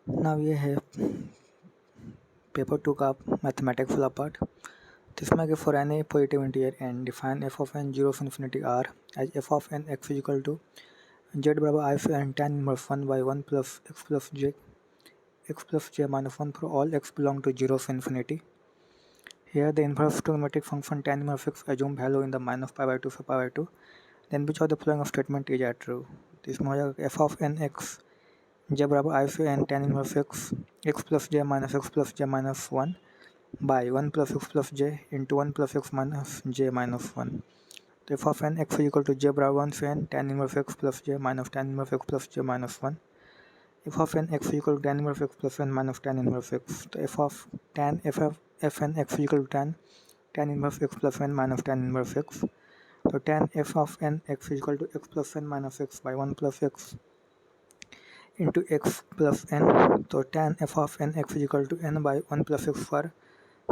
Now ये है paper 2 का मैथमेटिक्स वाला पार्ट, जिसमें कि for any positive integer n define f of n zero of infinity r as f of n x equal to z बराबर I से n tan inverse 1 by 1 plus x plus j minus 1 for all x belong to 0 of infinity. Here the inverse trigonometric function tan inverse x assume value in the minus pi by 2 से pi by 2. Then which of the following of statement is true? तो इसमें हो जाएगा f of n x j बराबर I से n tan inverse x plus j minus 1 by 1 plus x plus j into 1 plus x minus j minus 1. तो f of n x equal to j बराबर 1 से n tan inverse x plus j minus tan inverse x plus j minus 1. f of n x equal to tan inverse x plus n minus tan inverse x. तो f of n x equal to tan inverse x plus n minus tan inverse x. तो tan f of n x equal to x plus n minus x by 1 plus x into x plus n. तो tan f of n x equal to n by 1 plus x square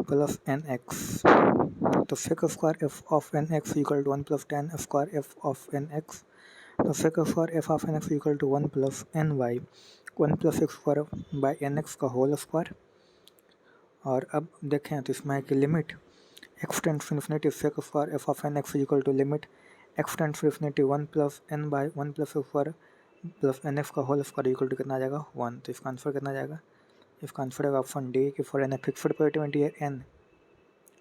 plus nx. तो sec square f of n x equal to 1 plus tan square f of n x. तो sec square f of n x equal to 1 plus n by 1 plus x square by nx का whole square. और अब देखें तो इसमें है कि limit x tends to infinity sec square f of n x equal to limit x tends to infinity 1 plus n by 1 plus x square plus n x का whole square equal to कितना आ जाएगा 1. तो इसका answer कितना जाएगा? इसका answer है ऑप्शन डी कि for n fixed positive integer n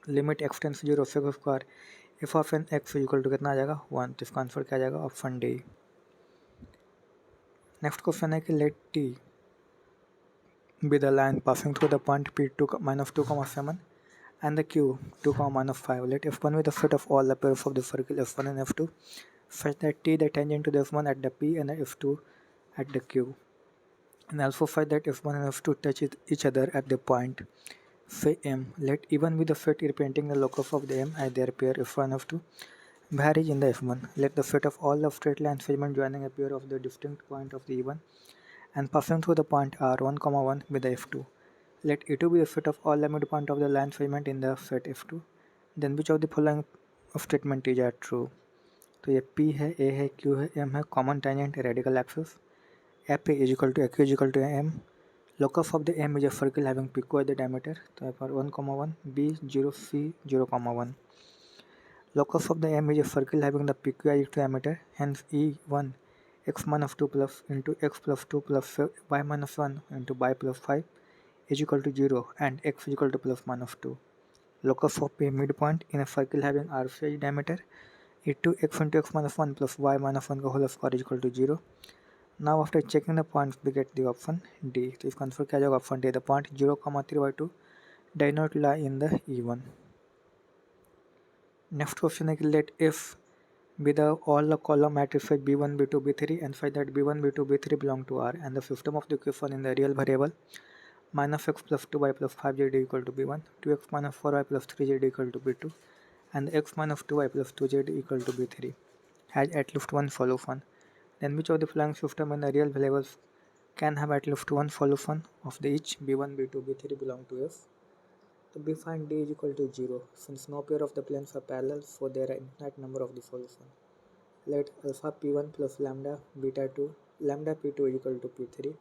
limit x tends to 0 sec square f of n x equal to कितना आ जाएगा 1. तो इसका आंसर क्या आ जाएगा? Option D. नेक्स्ट क्वेश्चन है कि let T be the line passing through the point P2 -2, 7 and the Q 2, -5. Let F1 be the set of all the pairs of the circle F1 and F2 such that T the tangent to the F1 at the P and the F2 at the Q, and also find that F1 and F2 touch each other at the point say M. Let even be the set representing the locus of the M as their pair F1 and F2 varies in the F1. Let the set of all the straight line segments joining a pair of the distinct point of the E1 and passing through the point R1, 1 with the F2. Let E2 be the set of all the midpoint of the line segment in the set F2. Then which of the following statement is true? तो ये P है, A है, Q है, M है, common tangent radical axis. F is equal to AQ is equal to M. Locus of the M is a circle having PQ as the diameter. तो यहाँ पर 1, 1, B 0, C 0, 1. Locus of the M is a circle having the PQ as its diameter. Hence E1 x minus 2 plus into x plus 2 plus y minus 1 into y plus 5 is equal to 0 and x is equal to plus minus 2. Locus of P midpoint in a circle having R as diameter. E2 x into x minus 1 plus y minus 1 का whole square is equal to 0. Now after checking the points we get the option D. तो इसका answer क्या जाएगा? Option D. The point 0, 3/2 does not lie in the E1. Next question है कि let F be the all the column matrices B1, B2, B3 and find that B1, B2, B3 belong to R and the system of the equation in the real variable minus x plus 2y plus 5z equal to B1, 2x minus 4y plus 3z equal to B2 and x minus 2y plus 2z equal to B3 has at least one solution. Then which of the following system in the real variables can have at least one solution of the each B1, B2, B3 belong to F? So we find D is equal to 0 since no pair of the planes are parallel, so there are infinite number of the solution. Let alpha P1 plus lambda beta 2 lambda P2 is equal to P3,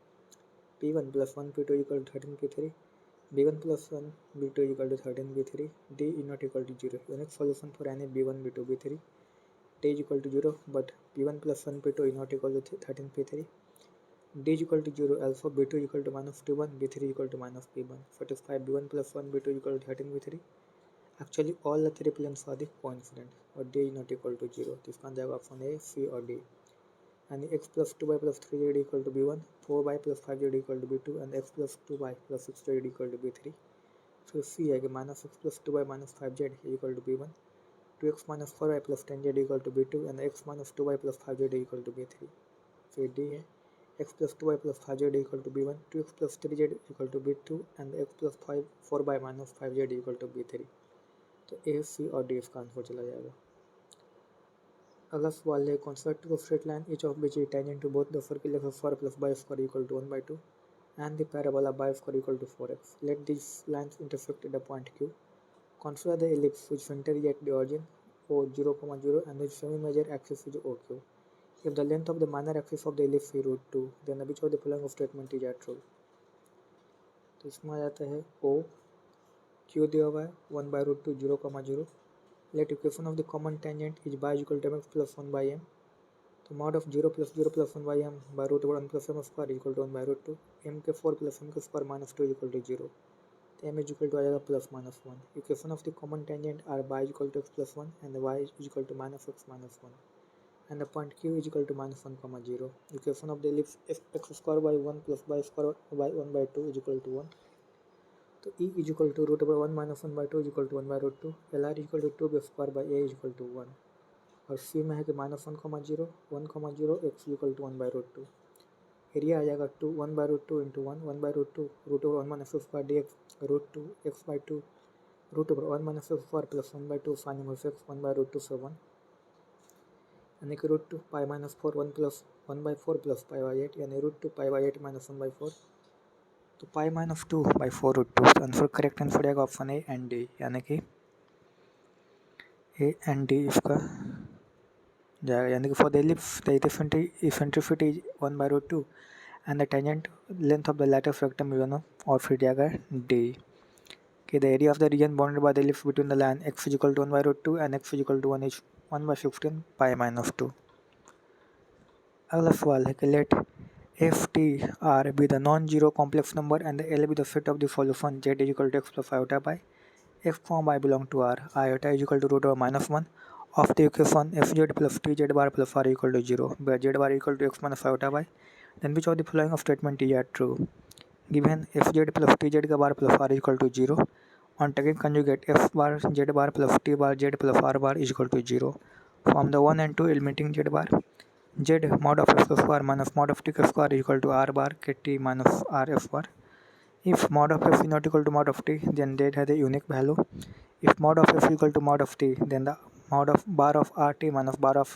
P1 plus 1 P2 is equal to 13 P3, B1 plus 1 B2 is equal to 13 B3. D is not equal to 0. Unique solution for any B1, B2, B3. D is equal to 0, but P1 plus 1 P2 is not equal to 13 P3. D is equal to 0, also B2 is equal to minus P1, B3 is equal to minus P1. Satisfy B1 plus 1 B2 is equal to 13 B3. Actually all the three planes are the coincident, but D is not equal to 0. This can be option A, C or D. And x plus 2y plus 3z equal to B1, 4y plus 5z equal to B2 and x plus 2y plus 6z equal to B3. So C है कि minus x plus 2y minus 5z equal to B1, 2x minus 4y plus 10z equal to B2 and x minus 2y plus 5z equal to B3. So D है x plus 2y plus 5z equal to B1, 2x plus 3z equal to B2 and x plus 4y minus 5z equal to B3. तो A, C और D इसका answer चला जाएगा. अगला सवाल है construct a straight line each of which is tangent to both the circle f4 plus y square equal to 1/2 and the parabola y square equal to 4x. Let these lines intersect at the point Q. Consider the ellipse which center is at the origin O 0, 0 and which semi-major axis is OQ. If the length of the minor axis of the ellipse is √2, then which of the following statement is true? तो इसमें आ जाता है ओ, Q दिया हुआ है 1/√2 0,0. Let equation of the common tangent is by equal to mx plus 1/m. तो mod of 0 plus 0 plus 1/m by root over 1 plus m square equal to 1/√2. m के 4 plus m के स्क्वायर माइनस 2 इक्वल टू 0. तो m is equal to आ जाएगा plus minus 1. Equation of the common tangent are y equal to x plus 1 and y is equal to minus x minus 1 and the point q is equal to minus 1,0. Equation of the ellipse x square by 1 plus y square by 1/2 is equal to 1. तो e is equal to root over 1 minus 1/2 is equal to 1/√2. LR is equal to 2b square by a is equal to 1. और c में है कि minus 1,0 1,0 x is equal to 1/√2. Area आ जाएगा 2 1/√2 into 1/√2 root over 1 minus square d x root 2 x/2 root over 1 minus square plus 1/2 sine inverse x 1/√2 से 1 यानी कि root 2 pi minus 4 1/4 plus पाई/8 यानी रूट 2 पाई/8 माइनस 1/4. तो पाई माइनस 2/4 रूट 2. तो answer correct answer आएगा ऑप्शन ए एंड डी, यानी कि ए एंड डी इसका जाएगा. यानी कि for the ellipse the eccentricity is 1/√2 and the tangent length of the latus rectum is 1. और फिर जाएगा डी कि the area of the region bounded by the ellipse between the line x is equal to 1/√2 and x is equal to 1 is 1/15 pi minus 2. अगला सवाल है कि let f t r be the non zero complex number and the l be the set of the solution z is equal to x plus iota by f कॉम i belong to r. Iota is equal to root over minus 1 of the equation fz plus tz bar plus r equal to 0, where z bar equal to x minus iota by, then which of the following of statement is true? Given fz plus tz का bar plus r equal to 0, on taking conjugate f bar z bar plus t bar z plus r bar is equal to 0. From the 1 and 2 eliminating z bar, z mod of x square minus mod of t square is equal to r bar k t minus r f bar. If mod of f is not equal to mod of t, then z has a unique value. If mod of f is equal to mod of t, then the mod of bar of rt minus bar of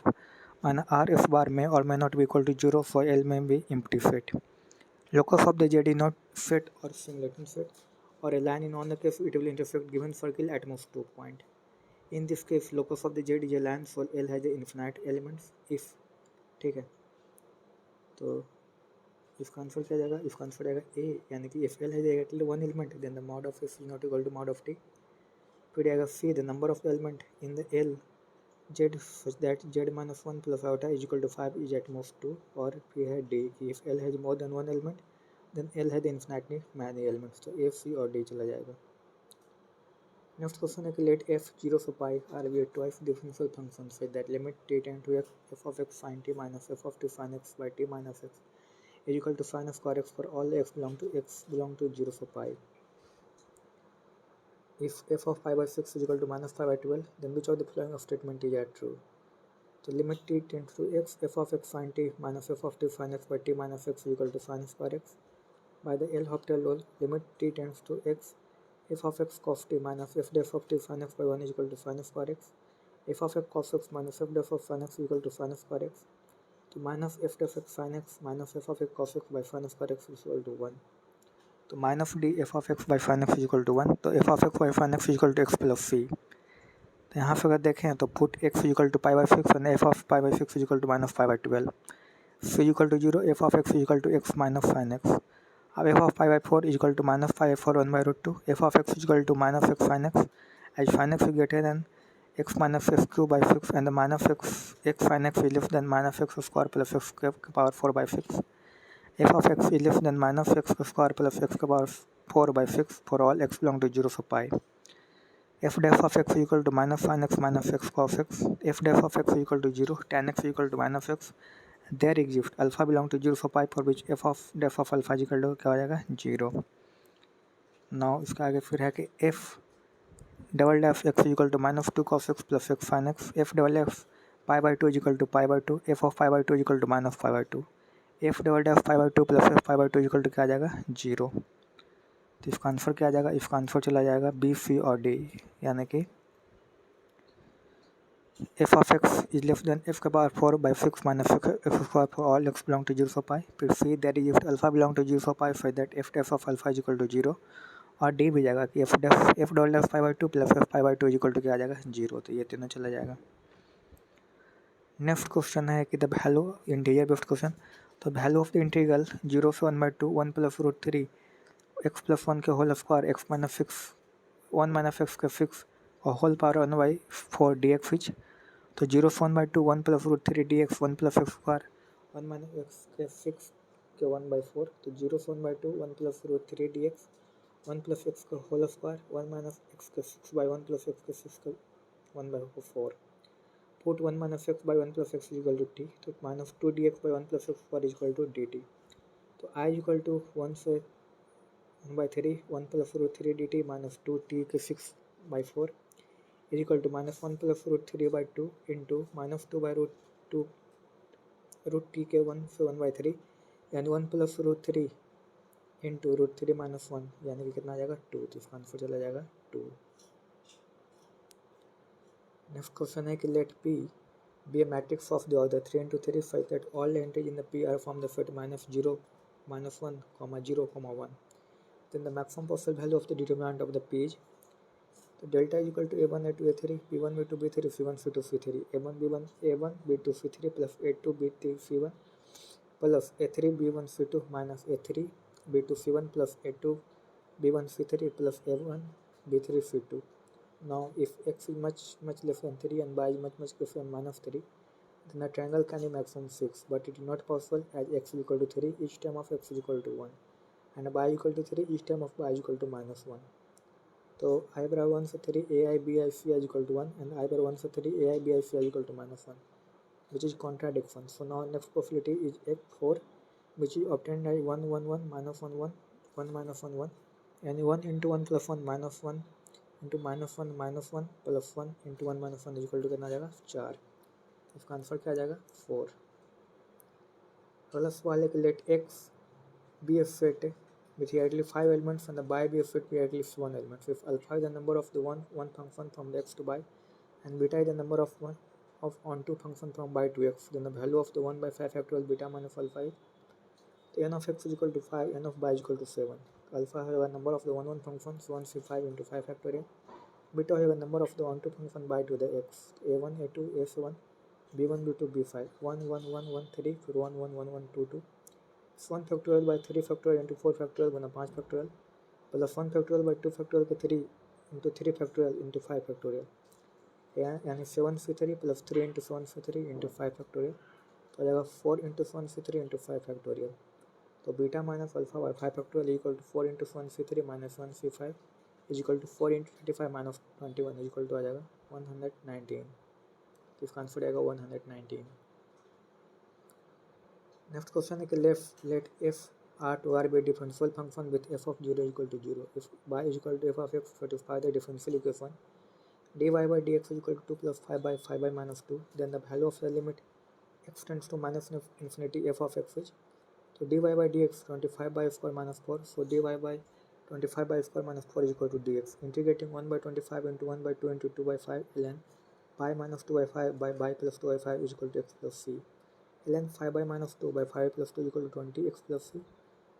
rf bar may or may not be equal to 0, so L may be empty set. Locus of the z is not set or singleton set, or a line in on the case it will intersect given circle at most 2 points. In this case, locus of the z is a line, so L has a infinite elements. If ठीक है, तो इसका answer क्या जाएगा? इसका answer जाएगा ए, यानी कि if L has exactly one element, then the mod of f is not equal to mod of t. फिर आएगा C, the number of element in the L z such that z minus 1 plus iota is equal to 5 is at most 2. और फिर है D कि if L has more than one element, then L has infinitely many elements. तो ए, सी और D चला जाएगा. Next question है कि लेट f 0 से pi R be twice differential function से that limit t tend to f of x sin t minus f of t sin x by t minus x is equal to sin square x for all x belong to 0 से पाई. If f of pi by 6 is equal to minus pi by 12, then which of the following of statement is true? So limit t tends to x, f of x sin t minus f of t sin x by t minus x is equal to sin square x. By the L'Hopital rule, limit t tends to x, f of x cos t minus f def of t sin x by 1 is equal to sin square x. f of x cos x minus f def of sin x is equal to sin square x. So minus f def x sin x minus f of x cos x by sin square x is equal to 1. तो minus d f of x by fine x equal to 1. तो f of x by fine x equal to x plus C. तो यहाँ पे अगर देखें तो put x equal to pi by 6 and f of pi by 6 equal to minus pi by 12. C equal to 0, f of x equal to x minus fine x. अब f of pi by 4 equal to minus pi 4 1/√2. F of x equal to minus x sine x as sine x greater than x minus x cube by 6 and minus x sine x is less than minus x square plus x के power 4 by 6. f of x is less than minus x square plus x power 4 by 6 for all x belong to 0 so pi. f def of x is equal to minus sin x minus x cos x. f def of x is equal to 0, tan x is equal to minus x. There exists alpha belong to 0 so pi for which f of def of alpha is equal to क्या हो जाएगा 0. Now इसका आगे फिर है कि f double डेफ x is equal to minus 2 cos x plus x sin x. f double डेफ pi by 2 is equal to pi by 2. f of pi by 2 is equal to minus pi by 2. F double def pi by 2 plus f pi by 2 equal to क्या आ जाएगा 0. तो इसका answer क्या आ जाएगा? इसका आंसर चला जाएगा बी, सी और डी, यानी कि f of x is less than f के power 4 by 6 minus x square for all x belong to 0 so pi. फिर see that is alpha belong to 0 so pi for that f def of alpha is equal to 0. और D भी जाएगा कि f double def pi by 2 plus f pi by 2 equal to क्या आ जाएगा 0. तो ये तीनों चला जाएगा. नेक्स्ट क्वेश्चन है कि the value integer based question. तो वैल्यू ऑफ द इंटीग्रल 0 से 1/2 1 plus root 3 x plus one के whole square x minus six one minus x के सिक्स और whole power one by four d x each. तो zero one by two one plus root three d x one plus x square one minus x के six के one by four. तो zero one by two one plus root three d x one plus x का whole square one minus x के six by one plus x के six का one by four. Put one minus x by one plus x is equal to t. तो minus two d x by one plus x square is equal to d t. तो I is equal to one से one by three one plus root three d t minus two t के six by four is equal to minus one plus root three by two into minus two by root t के one से one by three यानी one plus root three into root three minus one यानी कि कितना आ जाएगा to. तो इसका आंसर चला जाएगा टू। नेक्स्ट क्वेश्चन है कि let p be a matrix of the order 3 into 3 such that all the entries in the P are from the set minus 0, minus 1, comma 0, comma 1. Then the maximum possible value of the determinant of the P is, तो delta is equal to A1 A2 A3 B1 B2 B3 C1 C2 C3 A1 B1 A1 B2 C3 plus A2 B3 C1 plus A3 B1 C2 minus A3 B2 C1 plus A2 B1 C3 plus A1 B3 C2. Now if x is much less than 3 and y is much less than minus 3, then the triangle can be maximum 6, but it is not possible as x is equal to 3 each term of x is equal to 1 and y is equal to 3 each term of y is equal to minus 1. So I bar 1 से 3 ai bi c is equal to 1 and I bar 1 से 3 ai bi c is equal to minus 1, which is contradiction. So now next possibility is x4, which is obtained by 1 1 1 minus 1 1 1 minus 1 1 and 1 into 1 plus 1 minus 1 into minus one plus one into one minus one equal to कितना आ जाएगा 4। इसका answer क्या आ जाएगा 4। अगला सवाल है कि let x be a set with exactly 5 elements and the y be a set with at least 1 element. So if alpha is the number of the one function from the x to y and beta is the number of one of onto function from y to x, then the value of the 1 by 5 factorial beta minus alpha is, so n of x is equal to 5, n of y is equal to 7. Alpha has a number of the one function, so 1 see 5 into 5 factorial. Beta have a number of the onto function by to the x, a1 a2 a7 b1 b2 b5 1 1 1 1 3 फिर 1 1 1 1 2 2 1 factorial by 3 factorial into 4 factorial बना 5 factorial plus 1 factorial by 2 factorial के 3 into 3 factorial into 5 factorial यानी 7 से 3 plus 3 into 7 से 3 into 5 factorial तो आ जाएगा 4 into 7 से 3 into 5 factorial। तो beta minus alpha by 5 factorial equal to 4 into 1 से 3 minus 1 से 5 is equal to 4 into 25 minus 21 is equal to आ जाएगा 119। तो इसका आंसर आएगा 119। नेक्स्ट क्वेश्चन है कि let f r to r be differential function with f of 0 equal to 0 if y is equal to f of x satisfy the differential equation dy by dx is equal to 2 plus 5 by minus 2, then the value of the limit x tends to minus infinity f of x is, so dy by dx 25 by square minus 4, so dy by 25 by square minus 4 is equal to dx. Integrating 1 by 25 into 1 by 2 into 2 by 5 ln pi minus 2 by 5 by plus 2 by 5 is equal to x plus c. ln 5 by minus 2 by 5 plus 2 is equal to 20 x plus c.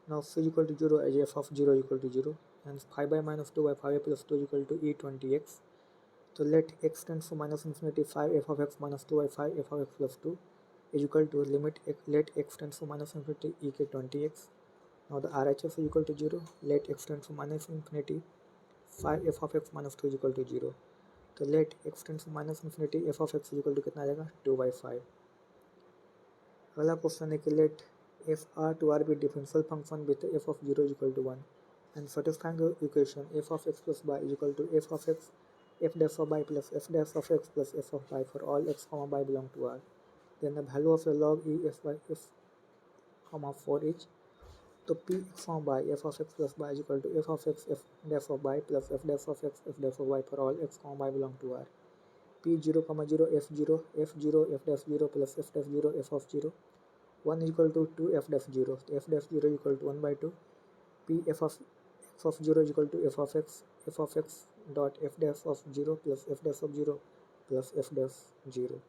Now c is equal to 0 as f of 0 is equal to 0 and 5 by minus 2 by 5 plus 2 is equal to e 20x. So let x tends to minus infinity 5 f of x minus 2 by 5 f of x plus 2 is equal to limit let x tends to minus infinity e k 20x. Now the RHS is equal to 0. Let x tends to minus infinity 5 f of x minus 2 is equal to 0. तो let x tends to minus infinity f of x is equal to कितना आ जाएगा 2 by 5। अगला question है कि let f r to r be differential function with f of 0 is equal to 1 and satisfying the equation f of x plus y is equal to f of x f dash of y plus f dash of x plus f of y for all x comma y belong to r, then the value of the log e f by f comma 4 is, तो p x comma y f of x plus y is equal to f of x f dash of y plus f dash of x f dash of y for all x comma y belong to r, p 0 comma 0 f 0 f 0 f dash 0 plus f dash 0 f of 0 1 is equal to 2 f dash 0, so f dash 0 is equal to 1 by 2, p f of x of 0 is equal to f of x dot f dash of 0 plus f dash of 0 plus f dash 0.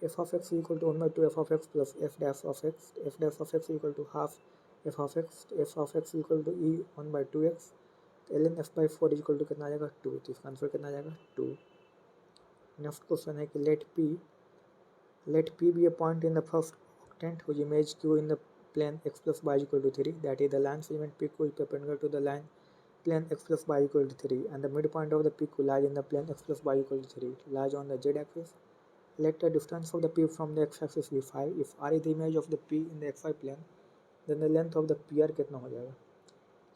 f of x is equal to 1 by 2 f of x plus f dash of x is equal to half f of x is equal to e 1 by 2x, ln f by 4 is equal to कितना आ जाएगा 2, तो इसका answer कितना आ जाएगा 2। Next question है कि let p be a point in the first octant whose image q in the plane x plus y is equal to 3, that is the line segment PQ is perpendicular to the line plane x plus y is equal to 3, and the midpoint of the PQ lies in the plane x plus y is equal to 3, lies on the z-axis. Let the distance of the P from the x-axis be phi. If r is the image of the P in the xy plane, then the length of the PR कितना हो जाएगा?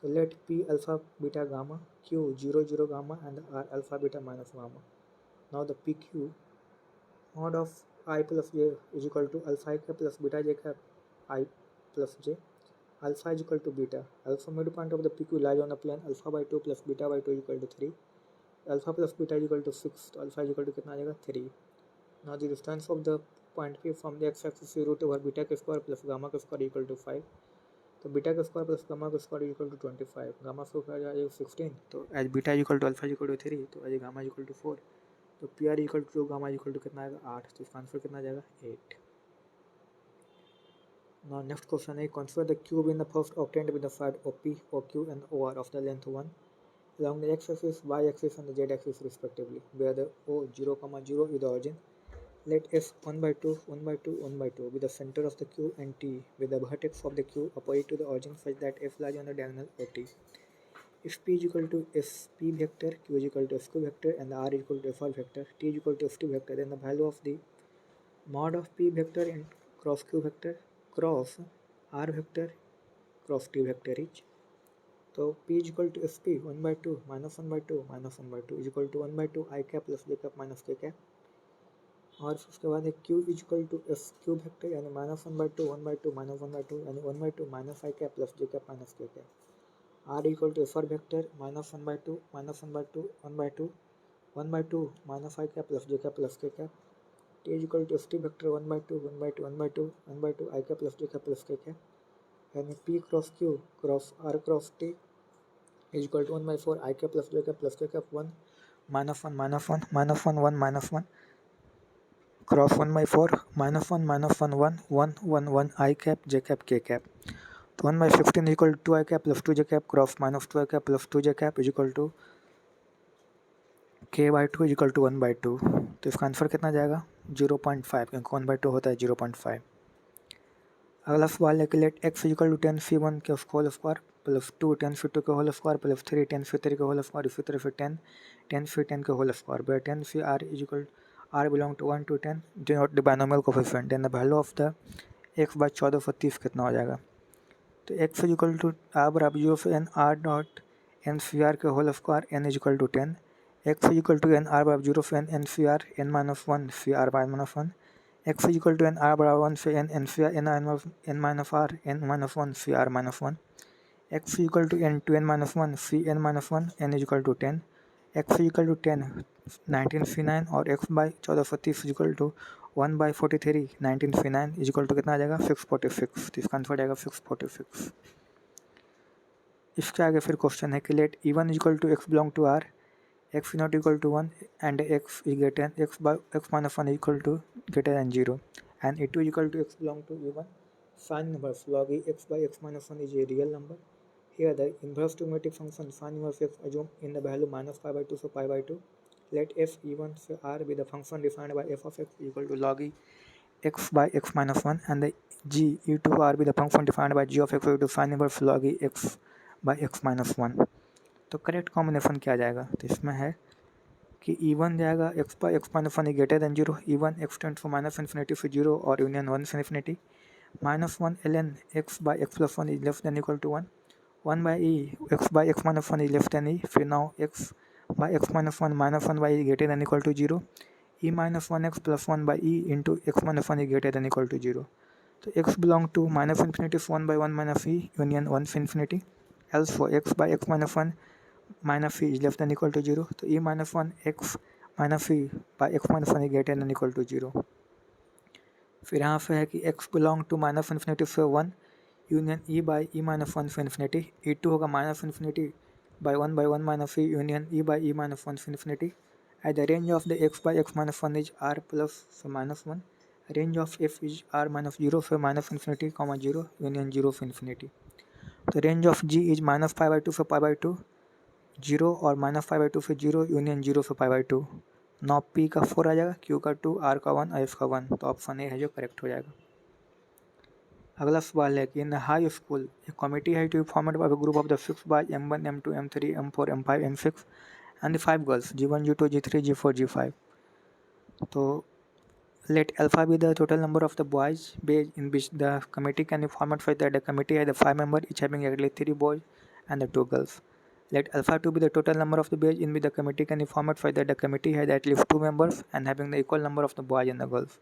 तो let P alpha beta gamma Q 0 0 gamma and R alpha beta minus gamma. Now the PQ mod of I plus j is equal to alpha I cap plus beta j cap I plus j. Alpha is equal to beta. Alpha midpoint of the PQ lies on the plane alpha by 2 plus beta by 2 is equal to 3. Alpha plus beta is equal to 6. तो alpha is equal to कितना आ जाएगा? 3. Now the distance of the point P from the x-axis is root over beta के square plus gamma के square equal to 5. तो beta का square plus gamma का square equal to 25, gamma square आ जाएगा 16, तो as beta equal to alpha equal to 3, तो as gamma equal to 4, तो P R equal to gamma equal to कितना आएगा 8, तो इसका आंसर कितना आ जाएगा 8. नाउ नेक्स्ट क्वेश्चन है consider the cube in the first octant with the side OP, OQ and OR of the length 1 along the x-axis, y-axis and the z-axis respectively, where the O 0, 0 is the origin. Let S 1 by 2, 1 by 2, 1 by 2 be the center of the cube and T with the vertex of the cube opposite to the origin such that F lies on the diagonal OT. If P is equal to SP vector, Q is equal to SQ vector and R is equal to FR vector, T is equal to FT vector, then the value of the mod of P vector in cross Q vector cross R vector cross T vector is. So P is equal to SP 1 by 2 minus 1 by 2 minus 1 by 2 is equal to 1 by 2 I cap plus j cap minus k cap. और उसके बाद है Q is equal to F Q vector यानी minus 1 by 2 1 by 2 minus 1 by 2 यानी 1 by 2 minus I cap plus J cap minus K cap. R equal to F R vector minus 1 by 2 minus 1 by 2 1 by 2 1 by 2 minus I cap plus J cap plus K cap. T is equal to F T vector 1 by 2 1 by 2 1 by 2 1 by 2 I cap plus J cap plus K cap, यानी P cross Q cross R cross T is equal to 1 by 4 I cap plus J cap plus K cap 1 minus 1 minus 1 minus 1 1 minus 1 cross 1 by 4 minus 1 minus 1 1 1 1 1 I cap j cap k cap. तो 1 by 15 is equal to 2 I cap plus 2 j cap cross minus 2 I cap plus 2 j cap is equal to k by 2 is equal to 1 by 2. तो इसका answer कितना जाएगा 0.5, क्योंकि 1 by 2 होता है 0.5. अगला सवाल है कि let x is equal to 10c1 के होल स्क्वायर प्लस 2 10c2 के होल स्क्वायर प्लस 3 10c3 के होल स्क्वायर, इसी तरह से 10 10c10 के whole square, where 10c r is equal R belong to 1 to 10 denote the binomial coefficient, then the value of the x by 1430 कितना हो जाएगा. तो x is equal to r बराबर 0 से n r dot N C R के whole square n is equal to 10, x is equal to n r बराबर 0 से n n c r n minus 1 c r by minus 1, x is equal to n r बराबर 1 से n n c r n minus r n minus 1 c r minus 1, x is equal to n to n minus 1 c n minus 1 n is equal to 10, x is equal to 10 19c9 और x by 1430 is equal to 1 by 43 19c9 is equal to कितना आ जाएगा 646. तो इसका answer आ जाएगा 646. इसके आगे फिर क्वेश्चन है कि let e1 is equal to x belong to r, x not equal to 1 and x is greater x by x minus 1 equal to greater than 0 and e2 is equal to x belong to e1. Find number log x by x minus 1 is a real number. Here the inverse trigonometric function sin inverse x assume in the value minus pi by 2 so pi by 2. Let f e1 से r be the function defined by f of x equal to log e x by x minus 1 and the g e2 r be the function defined by g of x equal to sin inverse log e x by x minus 1. तो correct combination क्या जाएगा, तो इसमें है कि e1 जाएगा x by x minus 1 is greater than 0, e1 x tends to minus infinity से 0 और union 1 से infinity, minus 1 ln x by x plus 1 is less than equal to 1, 1 by e x by x minus 1 is less than e, फिर now x by x minus 1 minus 1 by e greater than equal to 0, e minus 1x plus 1 by e into x minus 1 is greater than equal to 0. तो x belong to minus infinity से 1 by 1 minus e union 1 से infinity, else for x by x minus 1 minus e is less than equal to 0, तो e minus 1 x minus e by x minus 1 is greater than equal to 0. फिर यहाँ पे है कि x belong to minus infinity से 1 union e by e minus 1 से infinity, e2 होगा minus infinity by 1 by 1 minus e union e by e minus 1 से infinity, at the range of the x by x minus 1 is r plus से minus 1, range of f is r minus 0 से minus infinity comma 0 union 0 से infinity. तो range of g is minus pi by 2 से pi by 2 0 और minus pi by 2 से 0 union 0 से pi by 2. Now p का 4 आ जाएगा, q का 2, r का 1 और f का 1, तो ऑप्शन ए है जो करेक्ट हो जाएगा. अगला सवाल है कि in high school a committee है to formed by group of the six by M1 M2 M3 M4 M5 M6 and the 5 girls G1 G2 G3 G4 G5. तो let alpha be the total number of the boys based in which the committee can be formed for that the committee has the 5 members each having at least 3 boys and the 2 girls. Let alpha 2 be the total number of the boys in which the committee can be formed for that the committee has at least 2 members and having the equal number of the boys and the girls.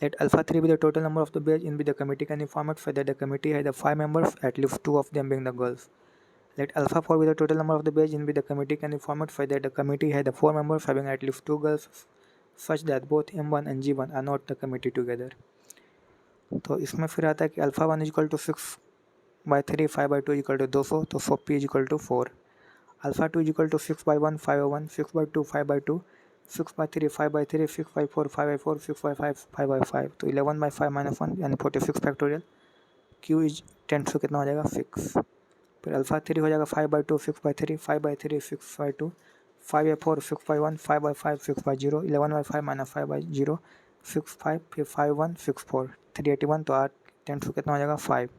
Let alpha 3 be the total number of the boys in which the committee can be formed for that the committee has the 5 members at least 2 of them being the girls. Let alpha 4 be the total number of the boys in which the committee can be formed for that the committee has the 4 members having at least 2 girls such that both M1 and G1 are not the committee together. तो इसमें फिर आता है कि alpha 1 equal to 6/3 5/2 equal to 200 तो 4p equal to 4. Alpha 2 equal to 6/1 5/1 6/2 5/2 6/3 5/3 6/4 5/4 6/5 5/5 तो 11/5 - 1 यानी 46 factorial. q is tends to कितना हो जाएगा 6. फिर अल्फा 3 हो जाएगा 5/2 6/3 5/3 6/2 5/4 6/1 5/5 6/0 11/5 - 5/0 6/5 फिर 5/1 6/4 381 तो आर टेंस टू कितना हो जाएगा 5.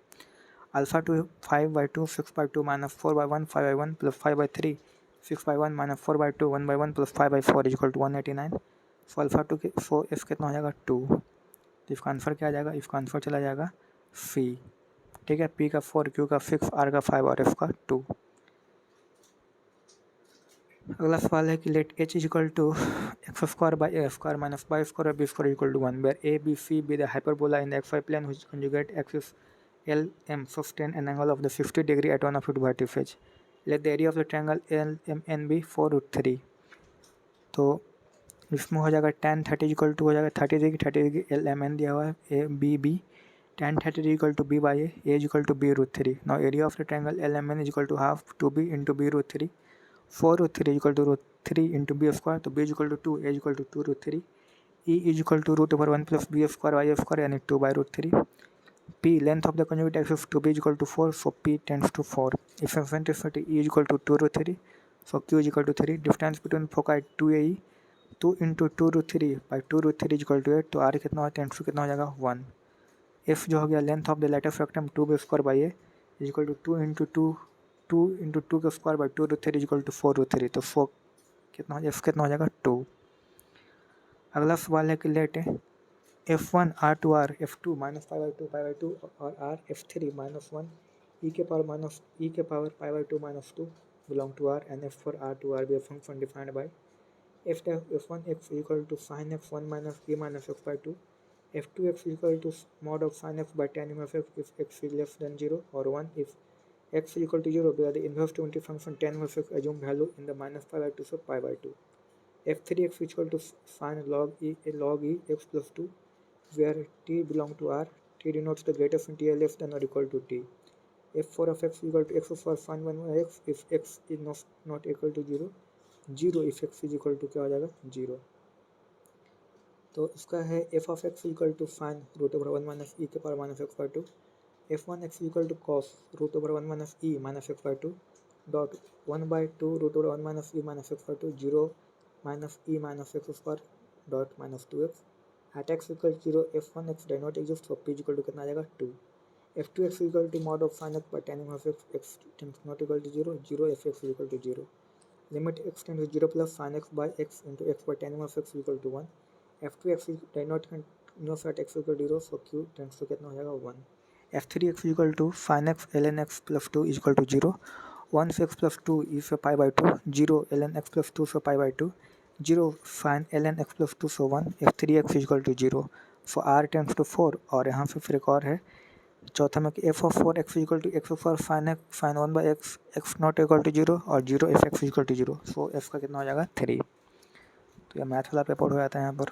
Alpha 2 5/2 6/2 - 4/1 5/1 plus 5/3 6/1 - 4/2 1/1 plus 5/4 equal to 189. So alpha 2 के सो एफ कितना हो जाएगा 2. तो इसका आंसर क्या आ जाएगा, इसका आंसर चला जाएगा सी. ठीक है, पी का 4 क्यू का 6 आर का 5 और एफ का 2. अगला सवाल है कि let h is equal to x square by a square minus y square b square equal to 1 where a b c b the hyperbola in the x y plane which conjugate axis l m sustain an angle of the 60 degree at one of it vertices. Let the area of the triangle l m n be 4√3. तो इसमें हो जाएगा tan 30 equal to हो जाएगा 30 L m N दिया हुआ है a b b tan 30 equal to b by A is equal to b√3. Now area of the triangle l m n is equal to half 2b into b√3 4√3 इक्वल to √3 into b square तो b equal to 2 a equal to 2√3 e is equal to √1 plus b square y square यानी 2/√3. p length of the conjugate axis 2b is equal to 4 so p tends to 4. If eccentricity e is equal to 2√3 so q is equal to 3. Difference between foci 2ae 2 into 2√3 by 2√3 is equal to 8 तो r कितना tends to कितना हो जाएगा 1. f जो हो गया length of the latus rectum 2b square by A is equal to 2 into 2 का square by 2√3 is equal to 4√3 तो 4 कितना हो जाएगा f कितना हो जाएगा 2. अगला सवाल है कि late f1 r2 r f2 -5/2 π/2 और r f3 -1 e के power π/2 -2 belong to r and f4 r2 r be a function defined by f1 x equal to sin x 1 minus e minus x/2 f2 x equal to mod of sin x by tan inverse x if x is less than 0 or 1 if x is equal to 0 where the inverse trinity function tan inverse x assume value in the -π/2 so π/2. f3x equal to sin log e x plus 2 where t belong to r, t denotes the greatest integer less than or equal to t. f4 of x equal to x for sin 1 by x if x is not equal to 0 if x is equal to क्या हो जाएगा 0. तो इसका है f of x equal to sin √1 minus e के power minus x/2 f1 x equal to cos √1 minus e minus x/2 dot 1/2 √1 minus e minus x/2 0 minus e minus x square dot minus 2x. At x equal to 0 f1 x does not exist so p equal to कितना आ जाएगा 2. f2 x equal to mod of sin x by tan inverse x not equal to 0 if x is equal to 0. Limit x tends to 0 plus sin x by x into x by tan inverse x equal to 1. f2 x does not continuous at x equal to 0 so q tends to कितना हो जाएगा 1. f3 x equal to sin x ln x plus 2 is equal to 0. 1 x plus 2 is π/2 0 ln x plus 2 so π/2 0 sin ln x plus 2 so 1 f3 x is equal to 0 so r tends to 4. और यहाँ पे फिर एक और है चौथा में कि f of 4x equal to x for sin x sin 1 by x x not equal to 0 और 0 if x equal to 0 so f का कितना हो जाएगा 3. तो यह मैथ वाला पेपर हो जाता है यहाँ पर.